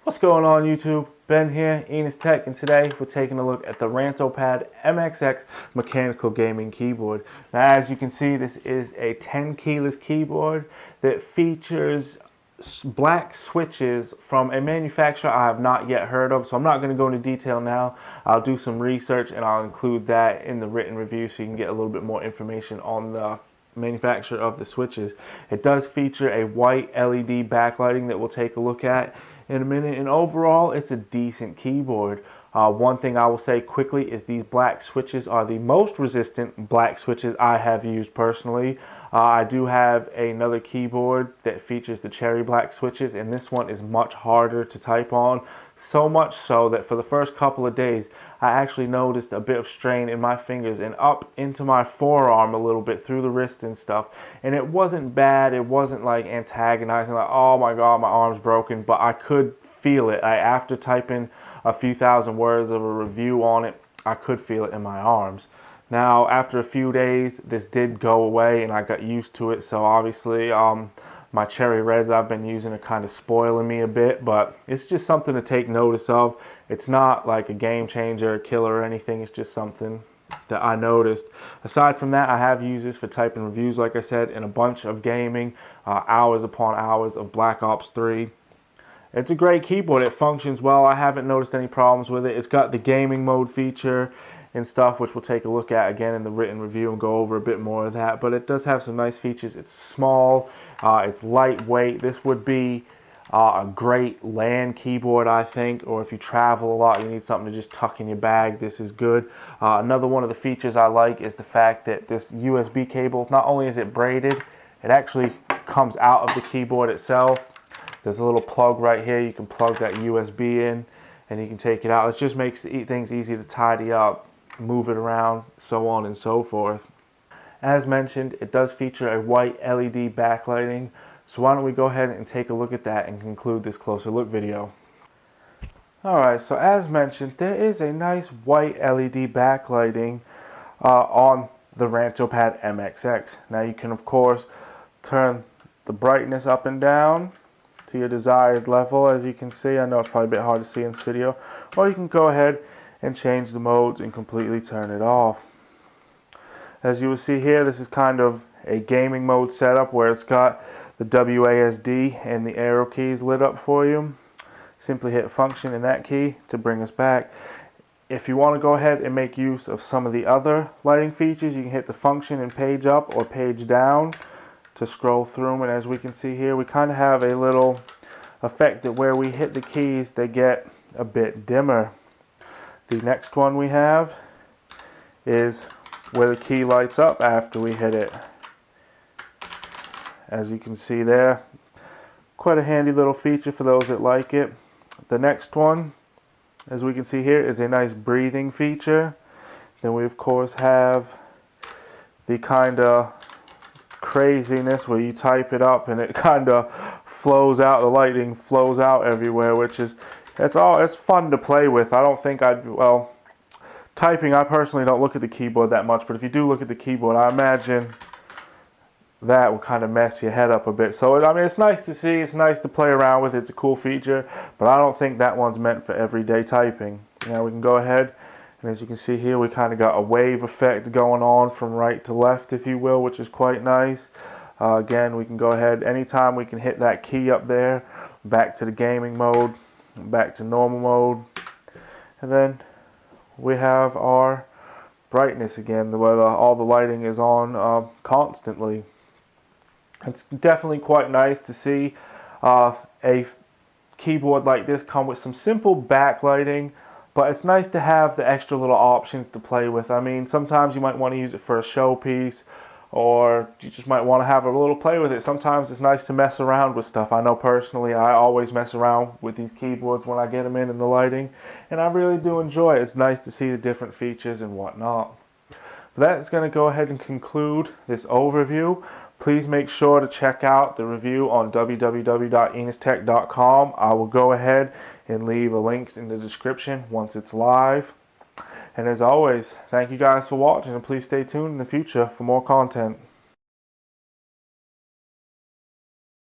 What's going on YouTube? Ben here, Enos Tech, and today we're taking a look at the Rantopad MXX mechanical gaming keyboard. Now as you can see, this is a 10 keyless keyboard that features black switches from a manufacturer I have not yet heard of, so I'm not going to go into detail now. I'll do some research and I'll include that in the written review so you can get a little bit more information on the manufacturer of the switches. It does feature a white LED backlighting that we'll take a look at in a minute, and overall it's a decent keyboard. One thing I will say quickly is these black switches are the most resistant black switches I have used personally. I do have another keyboard that features the cherry black switches, and this one is much harder to type on, so much so that for the first couple of days I actually noticed a bit of strain in my fingers and up into my forearm a little bit through the wrist and stuff, and it wasn't bad. It wasn't like antagonizing, like oh my god my arm's broken, but I could feel it. After typing a few thousand words of a review on it, I could feel it in my arms. Now after a few days this did go away and I got used to it, so obviously my cherry reds I've been using are kind of spoiling me a bit, but it's just something to take notice of. It's not like a game changer, a killer or anything. It's just something that I noticed. Aside from that, I have used this for typing reviews, like I said, and a bunch of gaming, hours upon hours of Black Ops 3. It's a great keyboard. It functions well. I haven't noticed any problems with it. It's got the gaming mode feature and stuff, which we'll take a look at again in the written review and go over a bit more of that. But it does have some nice features. It's small, it's lightweight. This would be a great LAN keyboard, I think, or if you travel a lot, you need something to just tuck in your bag, this is good. Another one of the features I like is the fact that this USB cable, not only is it braided, it actually comes out of the keyboard itself. There's a little plug right here. You can plug that USB in and you can take it out. It just makes things easy to tidy up, move it around, so on and so forth. As mentioned, it does feature a white LED backlighting, so why don't we go ahead and take a look at that and conclude this closer look video. Alright, so as mentioned, there is a nice white LED backlighting on the Rantopad MXX. Now you can of course turn the brightness up and down to your desired level, as you can see. I know it's probably a bit hard to see in this video, or you can go ahead and change the modes and completely turn it off. As you will see here, this is kind of a gaming mode setup where it's got the WASD and the arrow keys lit up for you. Simply hit function in that key to bring us back. If you want to go ahead and make use of some of the other lighting features, you can hit the function and page up or page down to scroll through them, and as we can see here, we kind of have a little effect that where we hit the keys they get a bit dimmer. The next one we have is where the key lights up after we hit it. As you can see there, quite a handy little feature for those that like it. The next one, as we can see here, is a nice breathing feature. Then we of course have the kind of craziness where you type it up and it kind of flows out, the lighting flows out everywhere, which is it's fun to play with. I don't think typing, I personally don't look at the keyboard that much, but if you do look at the keyboard, I imagine that will kind of mess your head up a bit. So I mean, it's nice to see, it's nice to play around with, it's a cool feature, but I don't think that one's meant for everyday typing. Now we can go ahead, and as you can see here, we kind of got a wave effect going on from right to left, if you will, which is quite nice. Again, we can go ahead, anytime we can hit that key up there, back to the gaming mode, back to normal mode, and then we have our brightness again, where all the lighting is on constantly. It's definitely quite nice to see a keyboard like this come with some simple backlighting, but it's nice to have the extra little options to play with. I mean, sometimes you might want to use it for a showpiece, or you just might want to have a little play with it. Sometimes it's nice to mess around with stuff. I know personally I always mess around with these keyboards when I get them in the lighting, and I really do enjoy it. It's nice to see the different features and whatnot. That's going to go ahead and conclude this overview. Please make sure to check out the review on www.enostech.com. I will go ahead and leave a link in the description once it's live. And as always, thank you guys for watching, and please stay tuned in the future for more content.